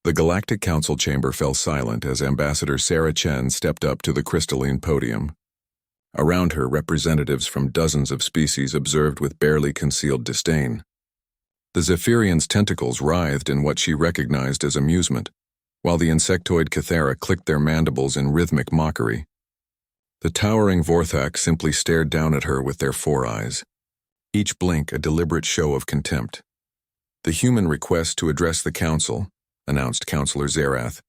The Galactic Council chamber fell silent as Ambassador Sarah Chen stepped up to the crystalline podium. Around her, representatives from dozens of species observed with barely concealed disdain. The Zephyrian's tentacles writhed in what she recognized as amusement, while the insectoid Cathera clicked their mandibles in rhythmic mockery. The towering Vorthak simply stared down at her with their four eyes, each blink a deliberate show of contempt. "The human request to address the council," announced Councillor Zerath,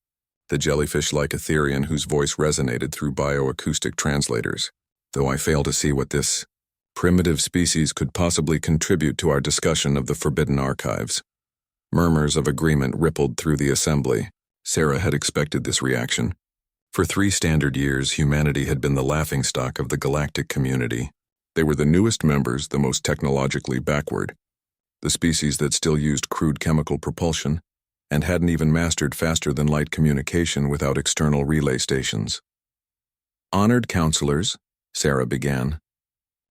the jellyfish-like Etherian whose voice resonated through bioacoustic translators, "though I fail to see what this primitive species could possibly contribute to our discussion of the Forbidden Archives." Murmurs of agreement rippled through the assembly. Sarah had expected this reaction. For 3 standard years, humanity had been the laughingstock of the galactic community. They were the newest members, the most technologically backward, the species that still used crude chemical propulsion, and hadn't even mastered faster-than-light communication without external relay stations. "Honored counselors," Sarah began,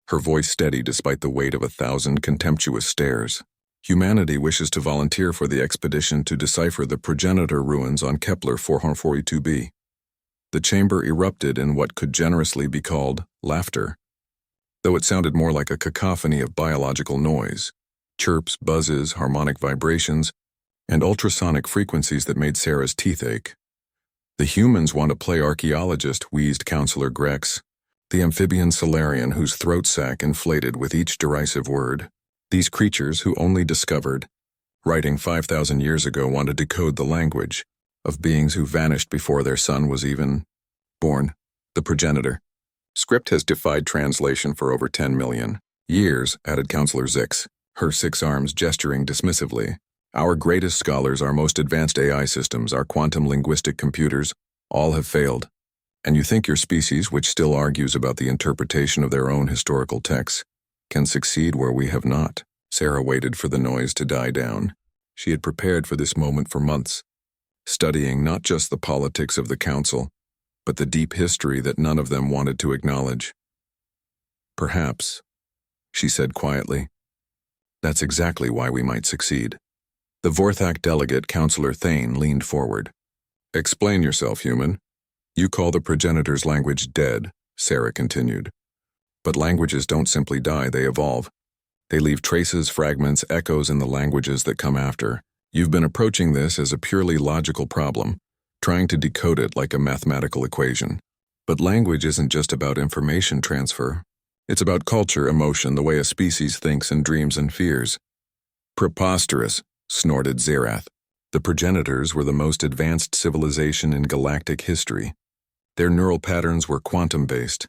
her voice steady despite the weight of 1,000 contemptuous stares. "Humanity wishes to volunteer for the expedition to decipher the progenitor ruins on Kepler 442b. The chamber erupted in what could generously be called laughter, though it sounded more like a cacophony of biological noise, chirps, buzzes, harmonic vibrations, and ultrasonic frequencies that made Sarah's teeth ache. "The humans want to play archaeologist," wheezed Counselor Grex, the amphibian Solarian whose throat sac inflated with each derisive word. "These creatures who only discovered, writing 5,000 years ago, want to decode the language of beings who vanished before their son was even born, the progenitor. Script has defied translation for over 10 million years," added Counselor Zix, her 6 arms gesturing dismissively. "Our greatest scholars, our most advanced AI systems, our quantum linguistic computers, all have failed. And you think your species, which still argues about the interpretation of their own historical texts, can succeed where we have not?" Sarah waited for the noise to die down. She had prepared for this moment for months, studying not just the politics of the council, but the deep history that none of them wanted to acknowledge. "Perhaps," she said quietly, "that's exactly why we might succeed." The Vorthak delegate, Councillor Thane, leaned forward. "Explain yourself, human. You call the progenitor's language dead," Sarah continued. "But languages don't simply die, they evolve. They leave traces, fragments, echoes in the languages that come after. You've been approaching this as a purely logical problem, trying to decode it like a mathematical equation. But language isn't just about information transfer. It's about culture, emotion, the way a species thinks and dreams and fears." "Preposterous," snorted Zerath. "The progenitors were the most advanced civilization in galactic history. Their neural patterns were quantum-based.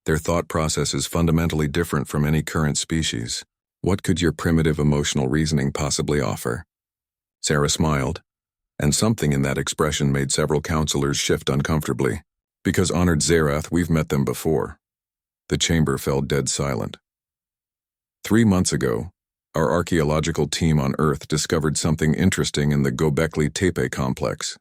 Their thought process is fundamentally different from any current species. What could your primitive emotional reasoning possibly offer?" Sarah smiled, and something in that expression made several counselors shift uncomfortably. "Because, honored Zerath, we've met them before." The chamber fell dead silent. 3 months ago, our archaeological team on Earth discovered something interesting in the Göbekli Tepe complex.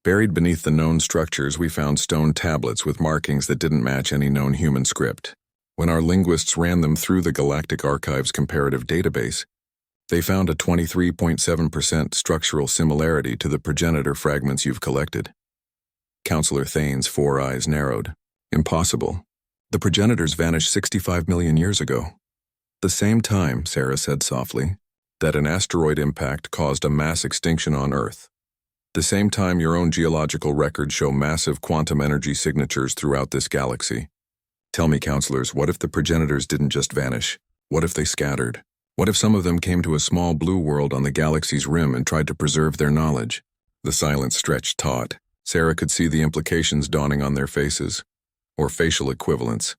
Buried beneath the known structures, we found stone tablets with markings that didn't match any known human script. When our linguists ran them through the Galactic Archives comparative database, they found a 23.7% structural similarity to the progenitor fragments you've collected. Counselor Thane's 4 eyes narrowed. "Impossible. The progenitors vanished 65 million years ago. The same time," Sarah said softly, "that an asteroid impact caused a mass extinction on Earth. The same time your own geological records show massive quantum energy signatures throughout this galaxy. Tell me, counselors, what if the progenitors didn't just vanish? What if they scattered? What if some of them came to a small blue world on the galaxy's rim and tried to preserve their knowledge?" The silence stretched taut. Sarah could see the implications dawning on their faces, or facial equivalents.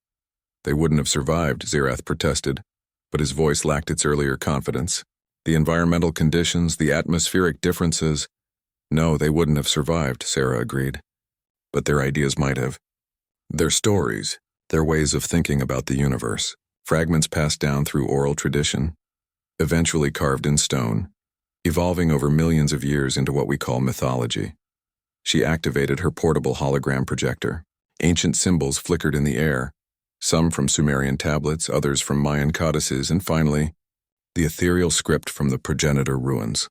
"They wouldn't have survived," Zerath protested, but his voice lacked its earlier confidence. "The environmental conditions, the atmospheric differences—" "No, they wouldn't have survived," Sarah agreed. "But their ideas might have. Their stories, their ways of thinking about the universe, fragments passed down through oral tradition, eventually carved in stone, evolving over millions of years into what we call mythology." She activated her portable hologram projector. Ancient symbols flickered in the air, some from Sumerian tablets, others from Mayan codices, and finally, the ethereal script from the progenitor ruins.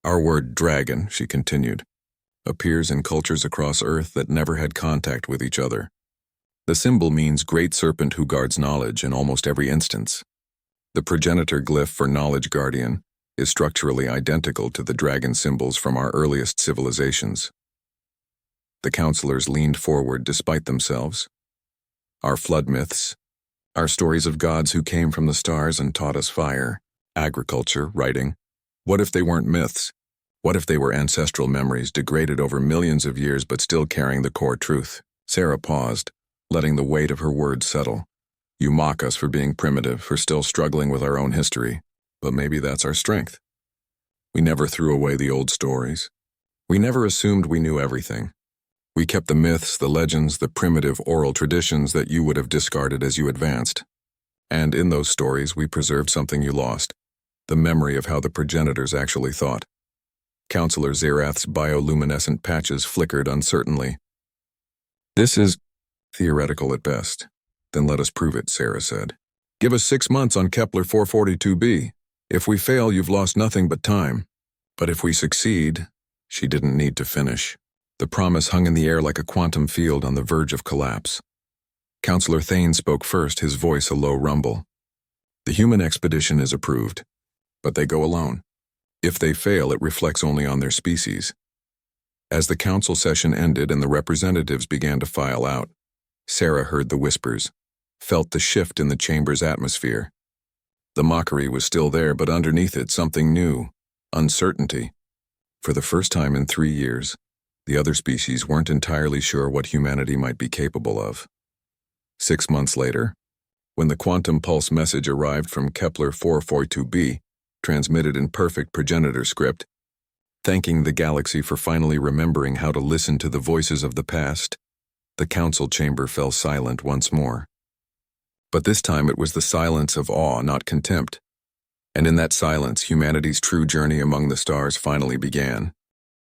"Our word dragon," she continued, appears in cultures across Earth that never had contact with each other. The symbol means great serpent who guards knowledge in almost every instance. The progenitor glyph for knowledge guardian is structurally identical to the dragon symbols from our earliest civilizations. The counselors leaned forward despite themselves. Our flood myths, our stories of gods who came from the stars and taught us fire, agriculture, writing. What if they weren't myths? What if they were ancestral memories degraded over millions of years but still carrying the core truth? Sarah paused, letting the weight of her words settle. You mock us for being primitive, for still struggling with our own history, but maybe that's our strength. We never threw away the old stories. We never assumed we knew everything. We kept the myths, the legends, the primitive oral traditions that you would have discarded as you advanced. And in those stories, we preserved something you lost, the memory of how the progenitors actually thought. Counselor Zerath's bioluminescent patches flickered uncertainly. This is theoretical at best. Then let us prove it, Sarah said. Give us 6 months on Kepler 442b. If we fail, you've lost nothing but time. But if we succeed, she didn't need to finish. The promise hung in the air like a quantum field on the verge of collapse. Counselor Thane spoke first, his voice a low rumble. The human expedition is approved, but they go alone. If they fail, it reflects only on their species. As the council session ended and the representatives began to file out, Sarah heard the whispers, felt the shift in the chamber's atmosphere. The mockery was still there, but underneath it something new, uncertainty. For the first time in 3 years, the other species weren't entirely sure what humanity might be capable of. 6 months later, when the quantum pulse message arrived from Kepler 442b, transmitted in perfect progenitor script, thanking the galaxy for finally remembering how to listen to the voices of the past, the council chamber fell silent once more. But this time it was the silence of awe, not contempt. And in that silence, humanity's true journey among the stars finally began.